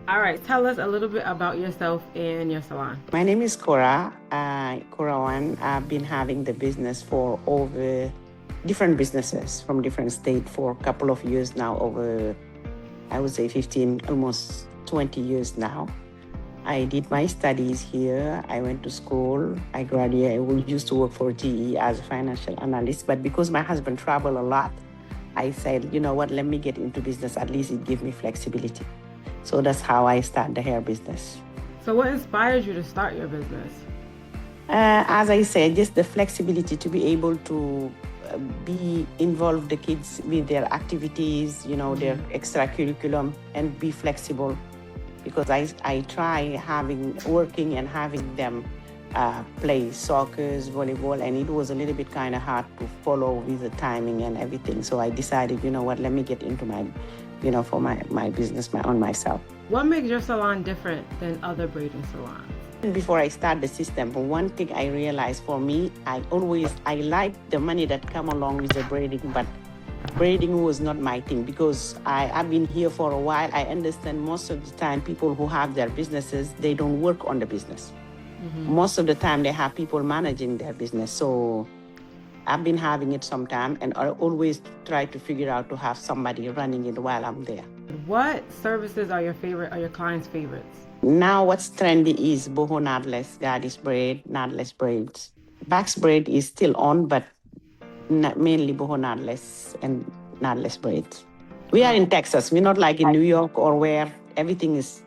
All right, tell us a little bit about yourself and your salon. My name is Cora. Cora One. I've been having the business for over different businesses from different states for a couple of years now, over I would say 15, almost 20 years now. I did my studies here. I went to school. I graduated. I used to work for GE as a financial analyst, but because my husband traveled a lot, I said, you know what, let me get into business. At least it gives me flexibility. So that's how I started the hair business. So, what inspired you to start your business? As I said, just the flexibility to be able to be involved the kids with their activities, their extra curriculum, and be flexible. Because I try working and having them play soccer, volleyball, and it was a little bit kind of hard to follow with the timing and everything. So I decided, you know what, let me get into for my business, on myself. What makes your salon different than other braiding salons? Before I start the system, one thing I realized for me, I like the money that come along with the braiding, but braiding was not my thing because I've been here for a while. I understand most of the time people who have their businesses, they don't work on the business. Most of the time they have people managing their business. So I've been having it sometime, and I always try to figure out to have somebody running it while I'm there. What services are your clients' favorites? Now what's trendy is boho knotless, goddess braid, knotless braids. Bax braid is still on, but mainly boho knotless and knotless braids. We are in Texas. We're not like in New York or where everything is,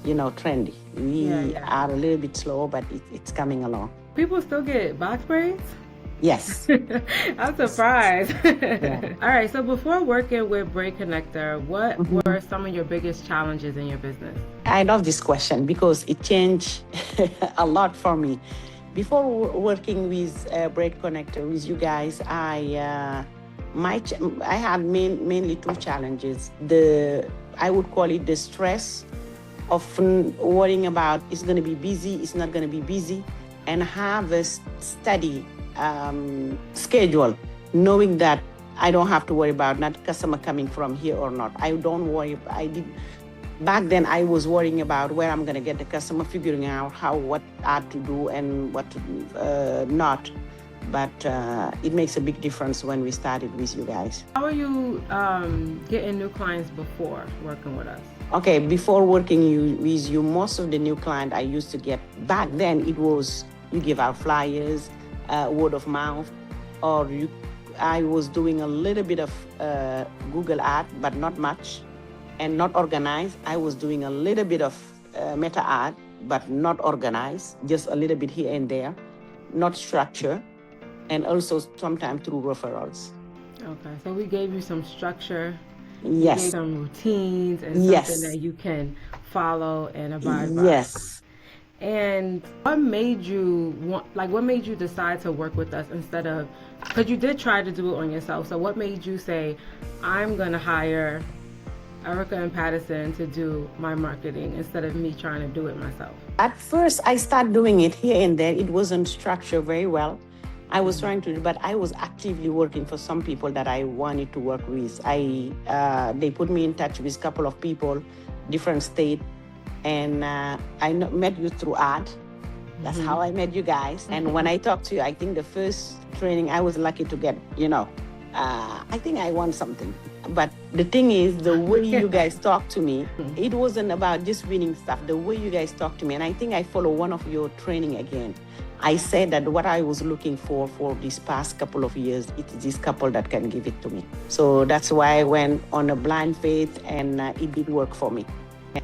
trendy. We are a little bit slow, but it's coming along. People still get box braids? Yes. I'm surprised. Yeah. All right, so before working with Braid Connector, what were some of your biggest challenges in your business? I love this question because it changed a lot for me. Before working with Braid Connector with you guys, I had mainly two challenges. I would call it the stress of worrying about it's going to be busy, it's not going to be busy, and have a steady schedule, knowing that I don't have to worry about not customer coming from here or not. I don't worry. Back then I was worrying about where I'm going to get the customer, figuring out what art to do and what to not. But it makes a big difference when we started with you guys. How are you getting new clients before working with us? Okay, before working with you, most of the new client I used to get back then, it was you give out flyers, word of mouth, or I was doing a little bit of Google art, but not much, and not organized. I was doing a little bit of meta art, but not organized, just a little bit here and there, not structure, and also sometimes through referrals. Okay, so we gave you some structure. Yes. We gave some routines and something that you can follow and abide by. Yes. And what made you what made you decide to work with us instead of, because you did try to do it on yourself, so what made you say, I'm going to hire Erica and Patterson to do my marketing instead of me trying to do it myself? At first, I started doing it here and there. It wasn't structured very well. I was trying to, but I was actively working for some people that I wanted to work with. They put me in touch with a couple of people, different states, and I met you through art. That's how I met you guys. And when I talked to you, I think the first training I was lucky to get, I think I won something. But the thing is, the way you guys talk to me, it wasn't about just winning stuff. The way you guys talk to me, and I think I follow one of your training again. I said that what I was looking for these past couple of years, it's this couple that can give it to me. So that's why I went on a blind faith, and it did work for me.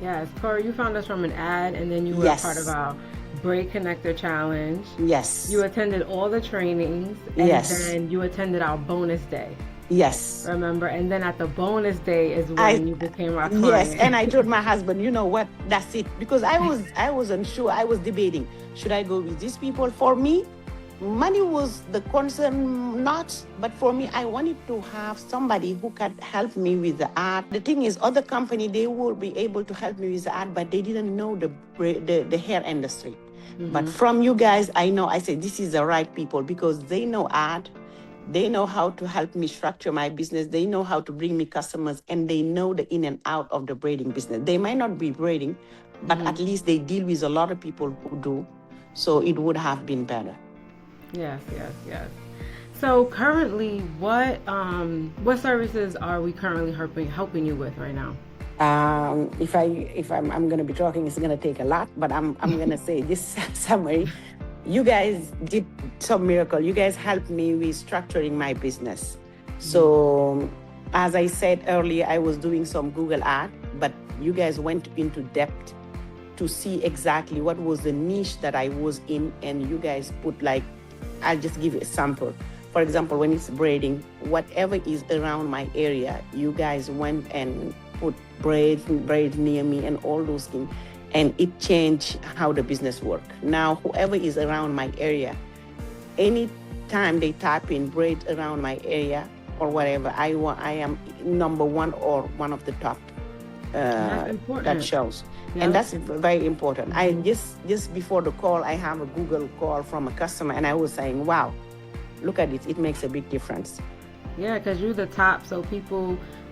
Yes, Corey, you found us from an ad, and then you were a part of our Braid Connector Challenge. Yes. You attended all the trainings, and then you attended our bonus day. Yes. Remember? And then at the bonus day is when you became our client. Yes, and I told my husband, you know what, that's it. Because I wasn't sure. I was debating, should I go with these people? For me, money was the concern, but for me, I wanted to have somebody who could help me with the art. The thing is, other company, they will be able to help me with the art, but they didn't know the hair industry. But from you guys, I said, this is the right people because they know art. They know how to help me structure my business. They know how to bring me customers, and they know the in and out of the braiding business. They might not be braiding, but at least they deal with a lot of people who do. So it would have been better. Yes, yes, yes. So currently, what services are we currently helping you with right now? If I'm going to be talking, it's going to take a lot, but I'm going to say this summary. You guys did some miracle. You guys helped me with structuring my business. So as I said earlier, I was doing some Google ad, but you guys went into depth to see exactly what was the niche that I was in, and you guys put, like, I'll just give you a sample. For example, when it's braiding, whatever is around my area, you guys went and put braid near me and all those things, and it changed how the business worked. Now, whoever is around my area, anytime they type in braid around my area or whatever, I am number one or one of the top. That shows. Yep. And that's very important. I just before the call, I have a Google call from a customer, and I was saying, wow, look at it. It makes a big difference. Yeah, because you're the top. So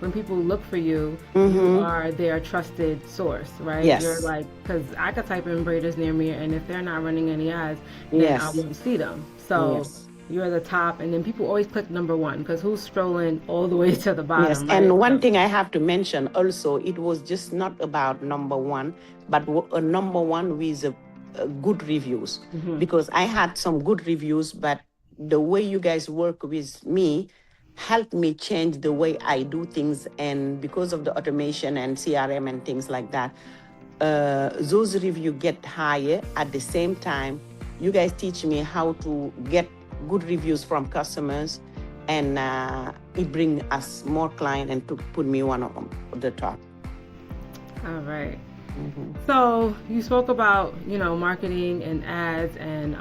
when people look for you, you are their trusted source, right? Yes. You're like, because I could type in braiders near me, and if they're not running any ads, then I won't see them. So you're the top, and then people always click number one, because who's strolling all the way to the bottom? Yes, right? And one thing I have to mention also, it was just not about number one, but a number one with good reviews, because I had some good reviews, but the way you guys work with me helped me change the way I do things. And because of the automation and CRM and things like that, those reviews get higher. At the same time, you guys teach me how to get good reviews from customers, and it brings us more clients and to put me one of them at the top. All right. So you spoke about, marketing and ads and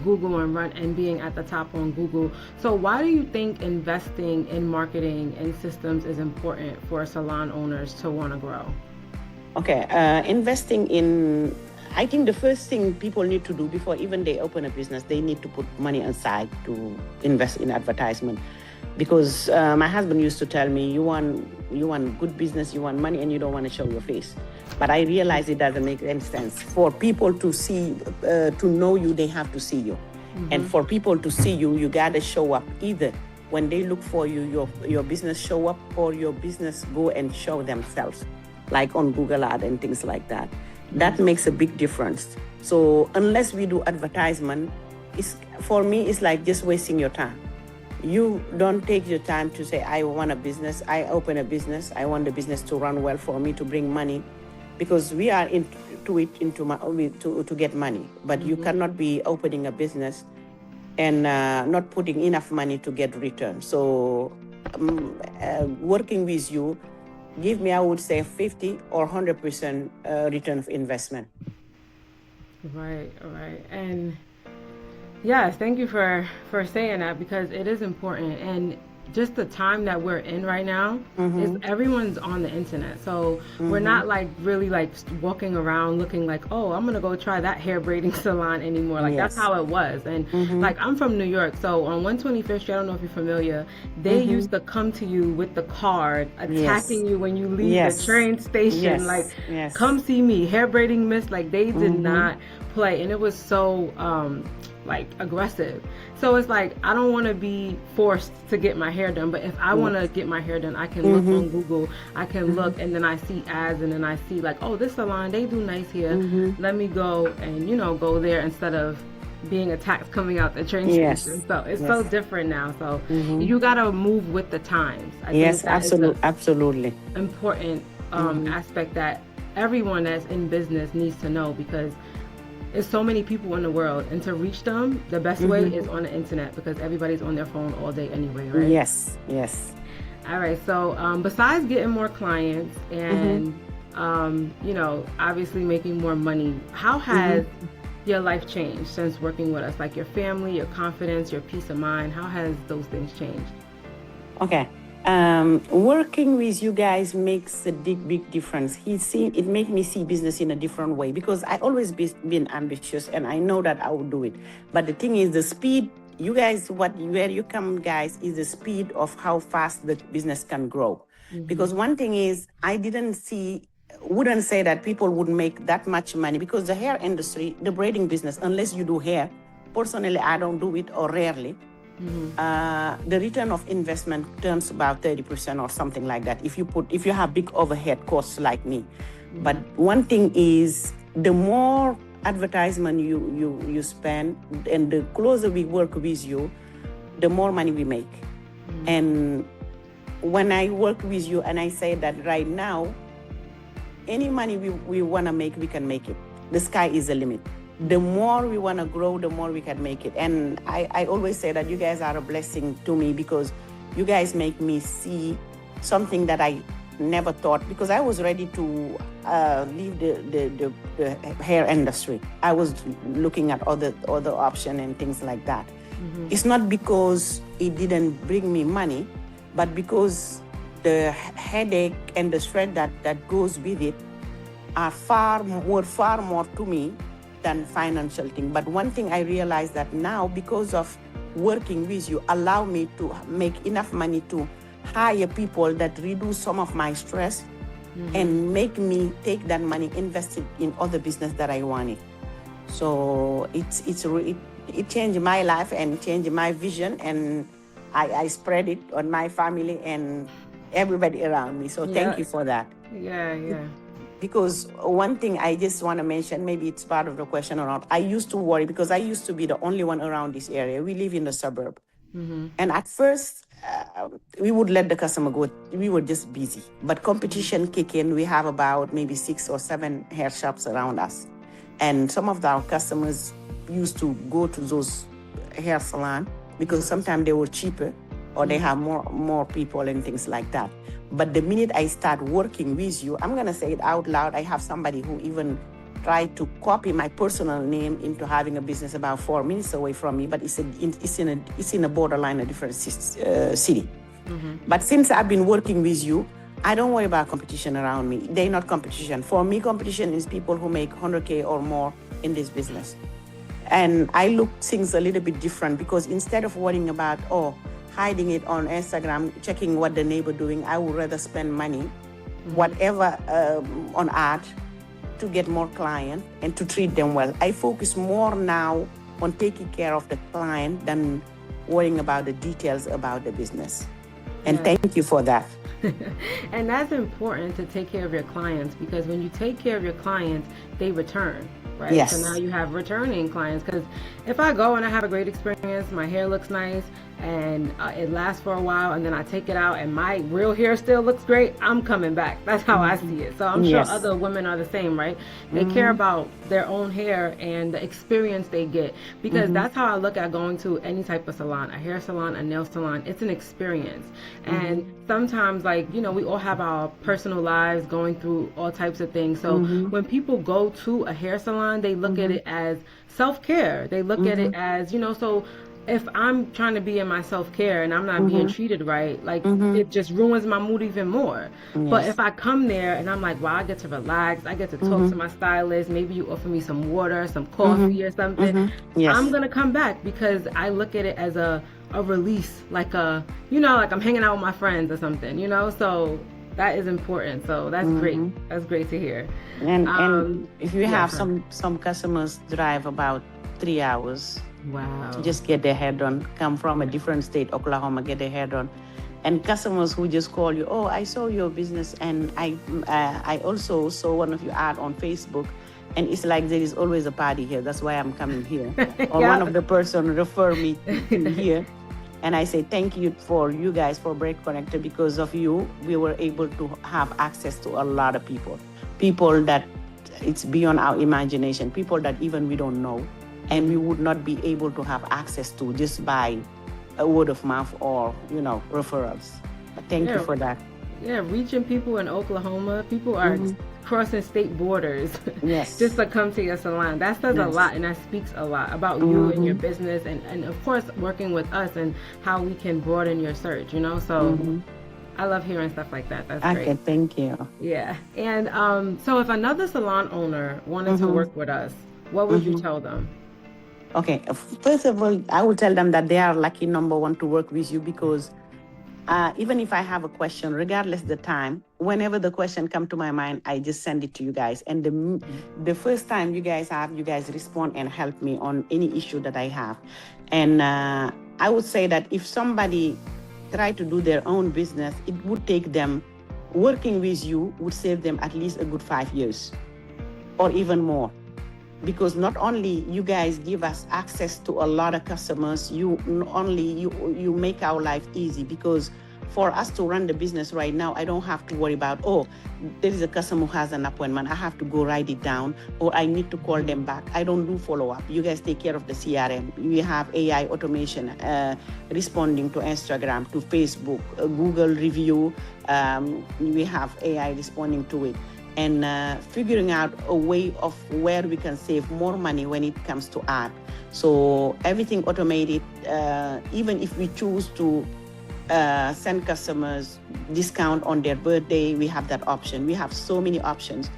Google and being at the top on Google. So why do you think investing in marketing and systems is important for salon owners to want to grow? Okay, investing in, I think the first thing people need to do before even they open a business, they need to put money aside to invest in advertisement. Because my husband used to tell me, you want good business, you want money, and you don't want to show your face. But I realized it doesn't make any sense. For people to see, to know you, they have to see you. And for people to see you, you got to show up. Either when they look for you, your business show up, or your business go and show themselves, like on Google Ad and things like that. That makes a big difference. So unless we do advertisement, for me, it's like just wasting your time. You don't take your time to say, I want a business, I open a business, I want the business to run well for me, to bring money, because we are to get money. But you cannot be opening a business and not putting enough money to get return. So working with you, give me, I would say, 50 or 100% return of investment. Right. And yes, thank you for saying that, because it is important. And just the time that we're in right now is everyone's on the internet. So we're not like really like walking around looking like, oh, I'm going to go try that hair braiding salon anymore. Like that's how it was. And like, I'm from New York. So on 125th Street, I don't know if you're familiar, they used to come to you with the card attacking you when you leave the train station. Like, come see me, hair braiding miss. Like they did not play. And it was so like aggressive. So it's like, I don't want to be forced to get my hair done, but if I want to get my hair done, I can look on Google, I can look, and then I see ads, and then I see like, oh, this salon, they do nice hair, let me go and go there, instead of being attacked coming out the train station. So it's so different now. So you gotta move with the times. I think that absolutely important aspect that everyone that's in business needs to know, because there's so many people in the world, and to reach them, the best way is on the internet, because everybody's on their phone all day anyway, right? Yes. All right. So besides getting more clients and, obviously making more money, how has your life changed since working with us? Like your family, your confidence, your peace of mind, how has those things changed? Okay. Working with you guys makes a big difference. It made me see business in a different way, because I always been ambitious, and I know that I will do it. But the thing is, the speed you guys, where you come, guys, is the speed of how fast the business can grow. Because one thing is, I wouldn't say that people would make that much money, because the hair industry, the braiding business, unless you do hair, personally, I don't do it, or rarely. The return of investment turns about 30% or something like that if you have big overhead costs like me. But one thing is, the more advertisement you spend and the closer we work with you, the more money we make. And when I work with you and I say that right now, any money we want to make, we can make it. The sky is the limit. The more we want to grow, the more we can make it. And I always say that you guys are a blessing to me, because you guys make me see something that I never thought, because I was ready to leave the hair industry. I was looking at other options and things like that. It's not because it didn't bring me money, but because the headache and the stress that goes with it are far more to me than financial thing. But one thing I realized that now, because of working with you, allow me to make enough money to hire people that reduce some of my stress and make me take that money, invest it in other business that I wanted. So it changed my life and changed my vision, and I spread it on my family and everybody around me. So thank you for that. Yeah. Because one thing I just want to mention, maybe it's part of the question or not, I used to worry because I used to be the only one around this area. We live in the suburb. And at first, we would let the customer go. We were just busy. But competition kick in. We have about maybe 6 or 7 hair shops around us. And some of our customers used to go to those hair salon because sometimes they were cheaper or they have more people and things like that. But the minute I start working with you, I'm going to say it out loud. I have somebody who even tried to copy my personal name into having a business about 4 minutes away from me, but it's in a borderline, a different city. But since I've been working with you, I don't worry about competition around me. They're not competition. For me, competition is people who make 100K or more in this business. And I look things a little bit different, because instead of worrying about, hiding it on Instagram, checking what the neighbor doing, I would rather spend money, whatever, on art to get more clients and to treat them well. I focus more now on taking care of the client than worrying about the details about the business. And thank you for that. And that's important, to take care of your clients, because when you take care of your clients, they return, right? Yes. So now you have returning clients, because if I go and I have a great experience, my hair looks nice and it lasts for a while, and then I take it out and my real hair still looks great, I'm coming back. That's how I see it. So I'm sure other women are the same, right? They care about their own hair and the experience they get, because that's how I look at going to any type of salon, a hair salon, a nail salon. It's an experience. And sometimes, we all have our personal lives, going through all types of things. So when people go to a hair salon, they look at it as self-care. They look at it as, so if I'm trying to be in my self-care and I'm not being treated right, it just ruins my mood even more. But if I come there and I'm like, wow, I get to relax, I get to talk to my stylist, maybe you offer me some water, some coffee or something, I'm going to come back, because I look at it as a release, like I'm hanging out with my friends or something, so that is important. So that's great. That's great to hear. And if you have some customers drive about 3 hours to just get their hair done, come from a different state, Oklahoma, get their hair done. And customers who just call you, I saw your business and I also saw one of your ad on Facebook, and it's like there is always a party here. That's why I'm coming here. Or one of the person refer me to here. And I say, thank you guys for Braid Connector. Because of you, we were able to have access to a lot of people that it's beyond our imagination, people that even we don't know, and we would not be able to have access to just by a word of mouth or, referrals. But thank you for that. Yeah, reaching people in Oklahoma, people are crossing state borders just to come to your salon. That says a lot, and that speaks a lot about you and your business, and of course working with us and how we can broaden your search, so I love hearing stuff like that. That's great. Okay, thank you. Yeah. And so if another salon owner wanted to work with us, what would you tell them? Okay, first of all, I will tell them that they are lucky, number one, to work with you because even if I have a question, regardless the time, whenever the question come to my mind, I just send it to you guys. And the first time you guys respond and help me on any issue that I have. And I would say that if somebody try to do their own business, it would take them, working with you would save them at least a good 5 years or even more. Because not only you guys give us access to a lot of customers, you make our life easy. Because for us to run the business right now, I don't have to worry about, oh, there is a customer who has an appointment, I have to go write it down, or I need to call them back. I don't do follow-up. You guys take care of the CRM. We have AI automation responding to Instagram, to Facebook, Google review. We have AI responding to it. And figuring out a way of where we can save more money when it comes to art. So everything automated, even if we choose to send customers discount on their birthday, we have that option. We have so many options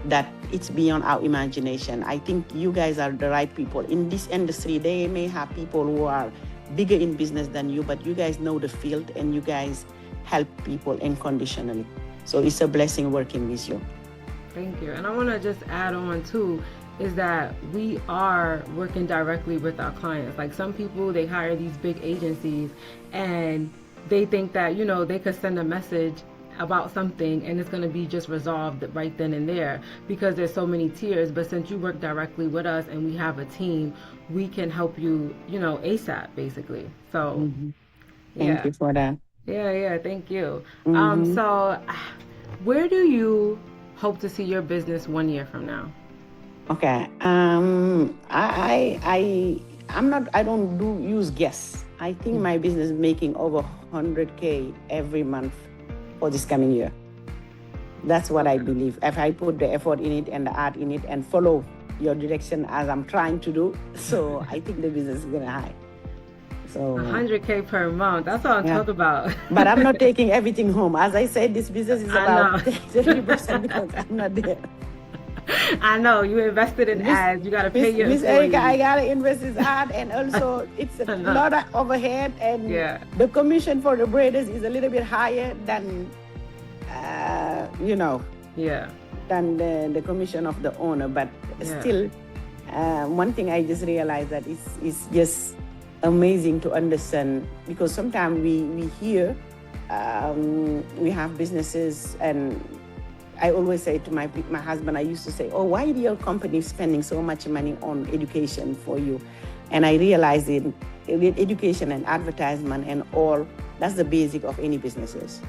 that it's beyond our imagination. I think you guys are the right people. In this industry, they may have people who are bigger in business than you, but you guys know the field and you guys help people unconditionally. So it's a blessing working with you. Thank you. And I want to just add on too, is that we are working directly with our clients. Like some people, they hire these big agencies and they think that, you know, they could send a message about something and it's going to be just resolved right then and there because there's so many tiers. But since you work directly with us and we have a team, we can help you, you know, ASAP basically. So Thank you for that. Yeah, thank you. So where do you hope to see your business 1 year from now? Okay. I don't use guess. I think my business is making over 100K every month for this coming year. That's what I believe. If I put the effort in it and the art in it and follow your direction as I'm trying to do, so I think the business is gonna high. So 100K per month. That's what I'm talking about. But I'm not taking everything home. As I said, this business is about 30% because I'm not there. I know you invested in ads. You got to pay your Miss Erica, I got to invest in ad, and also it's a lot of overhead, and the commission for the braiders is a little bit higher than, than the commission of the owner. But still, one thing I just realized that it's just amazing to understand, because sometimes we hear we have businesses, and I always say to my husband, I used to say, oh, why is your company spending so much money on education for you? And I realized with education and advertisement and all, that's the basic of any businesses.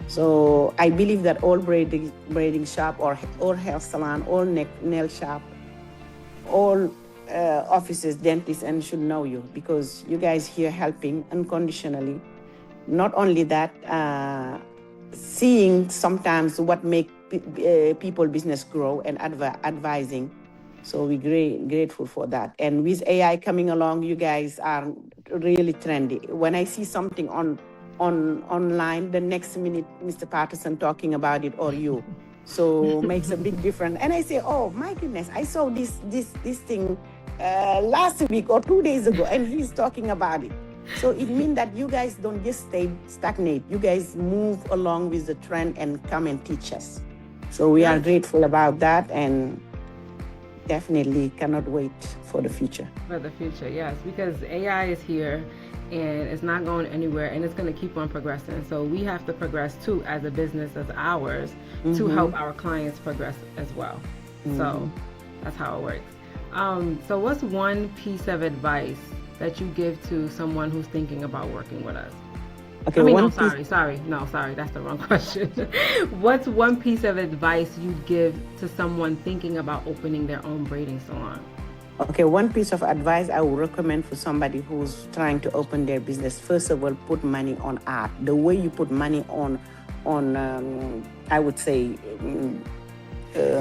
So I believe that all braiding shop or hair salon, all nail shop, all offices, dentists, and should know you, because you guys here helping unconditionally. Not only that, seeing sometimes what make people business grow and advising. So we're grateful for that. And with AI coming along, you guys are really trendy. When I see something online, the next minute, Mr. Patterson talking about it, or you. So makes a big difference. And I say, oh my goodness, I saw this thing last week or 2 days ago, and he's talking about it. So it means that you guys don't just stay stagnate. You guys move along with the trend and come and teach us. So we are grateful about that, and definitely cannot wait for the future. For the future, yes, because AI is here and it's not going anywhere, and it's going to keep on progressing. So we have to progress too as a business, as ours, to help our clients progress as well. So that's how it works. So what's one piece of advice that you give to someone who's thinking about working with us? Okay, sorry, that's the wrong question. What's one piece of advice you'd give to someone thinking about opening their own braiding salon? Okay, one piece of advice I would recommend for somebody who's trying to open their business. First of all, put money on art. The way you put money on I would say,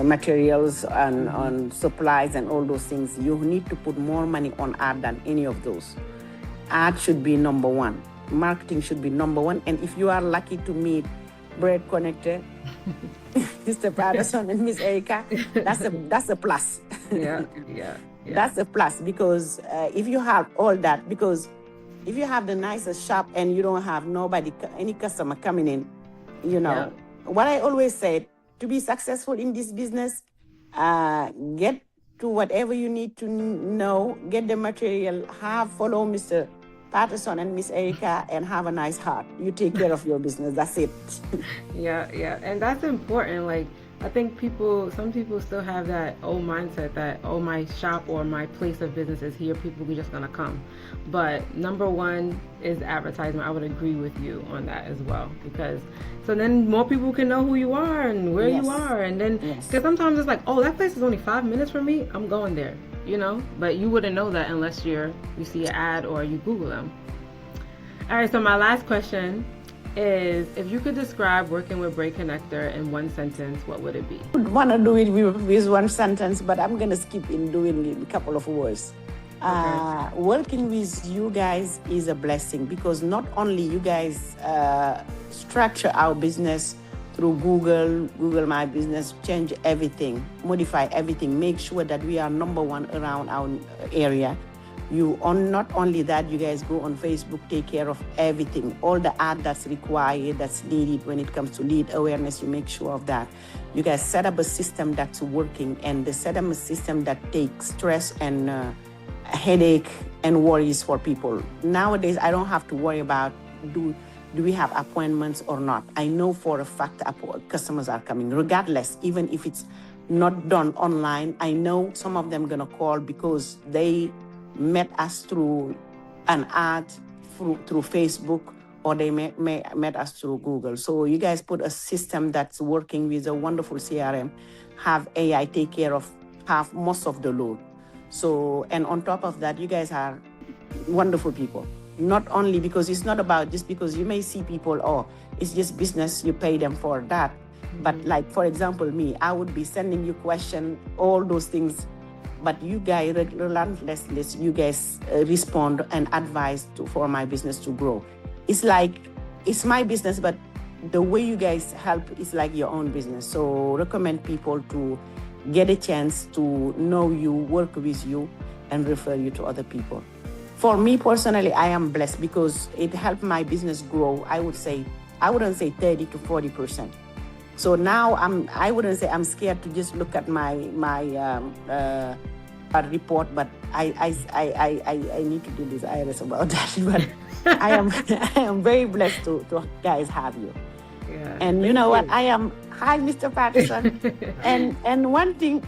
materials and on supplies and all those things, you need to put more money on art than any of those. Art should be number one. Marketing should be number one. And if you are lucky to meet Braid Connector, Mr. Patterson and Miss Erica, that's a plus. Yeah. Yeah. That's a plus, because if you have all that, because if you have the nicest shop and you don't have nobody, any customer coming in, Yeah. what I always said, to be successful in this business, get to whatever you need to know, get the material, follow Mr. Patterson and Miss Erica, and have a nice heart. You take care of your business. That's it. Yeah, yeah, and that's important. Like, I think some people still have that old mindset that, oh, my shop or my place of business is here, people are just gonna come. But number one is advertisement. I would agree with you on that as well, because so then more people can know who you are and where you are, and then because sometimes it's like, oh, that place is only 5 minutes from me, I'm going there, but you wouldn't know that unless you see an ad or you Google them. All right, so my last question is, if you could describe working with Braid Connector in one sentence, what would it be? I would want to do it with one sentence, but I'm going to skip in doing it in a couple of words. Okay. Working with you guys is a blessing, because not only you guys structure our business through Google My Business, change everything, modify everything, make sure that we are number one around our area. Not only that, you guys go on Facebook, take care of everything, all the ad that's required, that's needed when it comes to lead awareness, you make sure of that. You guys set up a system that's working, and they set up a system that takes stress and headache and worries for people. Nowadays, I don't have to worry about do we have appointments or not. I know for a fact customers are coming, regardless, even if it's not done online. I know some of them gonna call because they met us through an ad through Facebook, or they met us through Google. So you guys put a system that's working with a wonderful CRM, have AI take care of half most of the load. So, and on top of that, you guys are wonderful people. Not only because it's not about just because you may see people, oh, it's just business, you pay them for that. But like, for example, me, I would be sending you questions, all those things. But you guys, relentlessly, you guys respond and advise for my business to grow. It's like, it's my business, but the way you guys help is like your own business. So recommend people to get a chance to know you, work with you, and refer you to other people. For me personally, I am blessed because it helped my business grow. I wouldn't say 30 to 40%. So now I wouldn't say I'm scared to just look at my report, but I need to do this IRS about that. But I am very blessed to guys have you. Yeah. And you know what? Hi, Mr. Patterson. and one thing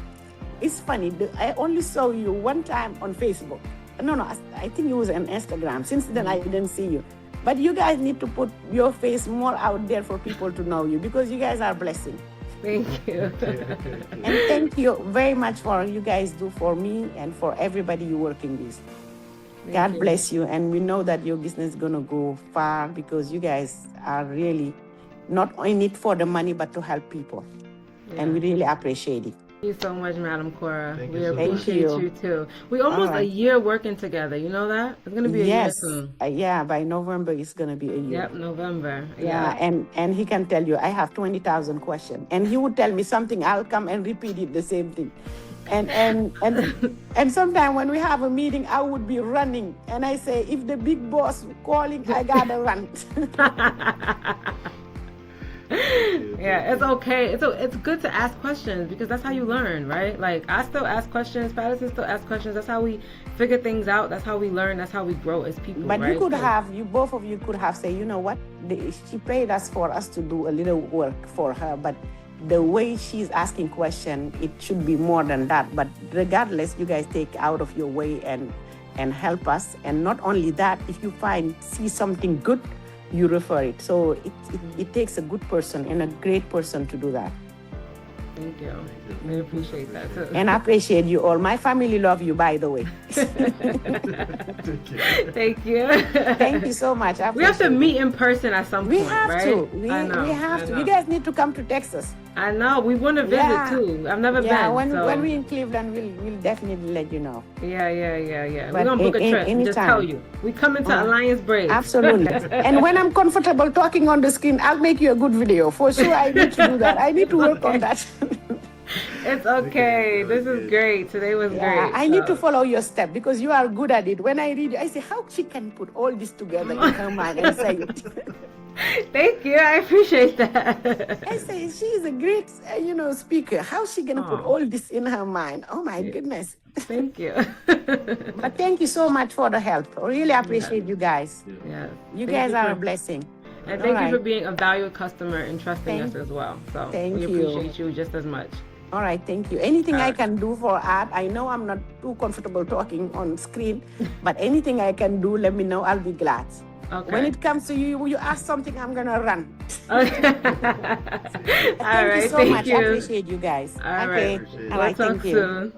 is funny. I only saw you one time on Facebook. No, I think it was on Instagram. Since then, I didn't see you. But you guys need to put your face more out there for people to know you, because you guys are a blessing. Thank you. And thank you very much for you guys do for me and for everybody you're working with. God bless you. And we know that your business is going to go far, because you guys are really not in it for the money, but to help people. Yeah. And we really appreciate it. Thank you so much, Madam Cora. We so appreciate you too. We almost a year working together. You know that? It's going to be a year soon. Yeah, by November it's going to be a year. Yep, November. Yeah, and he can tell you, I have 20,000 questions. And he would tell me something, I'll come and repeat it the same thing. And sometimes when we have a meeting, I would be running. And I say, if the big boss calling, I got to run. Yeah, it's okay. It's good to ask questions, because that's how you learn, right? Like, I still ask questions, Patterson still asks questions. That's how we figure things out. That's how we learn. That's how we grow as people. But right? you could both of you could have said, you know what? She paid us for us to do a little work for her, but the way she's asking question, it should be more than that. But regardless, you guys take out of your way and help us. And not only that, if you see something good, you refer it. So it takes a good person and a great person to do that. Thank you. I appreciate that too. And I appreciate you all. My family love you, by the way. Thank you. Thank you so much. We have to meet in person at some point, We have right? to. We have to. You guys need to come to Texas. I know. We want to visit too. I've never been. Yeah, when we're in Cleveland, we'll definitely let you know. Yeah. We're going to book a trip. Anytime. Just tell you. We come into Alliance Braid. Absolutely. And when I'm comfortable talking on the screen, I'll make you a good video. For sure, I need to do that. I need to work on that. It's okay. This is great. Today was great. I need to so. follow your step because you are good at it. When I read it, I say, how she can put all this together in her mind and say it. Thank you. I appreciate that. I say, she is a great, speaker. How's she going to put all this in her mind? Oh, my goodness. Thank you. But thank you so much for the help. I really appreciate you guys. Yeah. You guys are a blessing. And thank you for being a valued customer and trusting us as well. So we appreciate you just as much. All right, thank you. Anything I can do for art, I know I'm not too comfortable talking on screen, but anything I can do, let me know. I'll be glad. Okay. When it comes to you, you ask something, I'm going to run. Okay. Thank you so much. I appreciate you guys. All right. All right, We'll thank talk you. soon.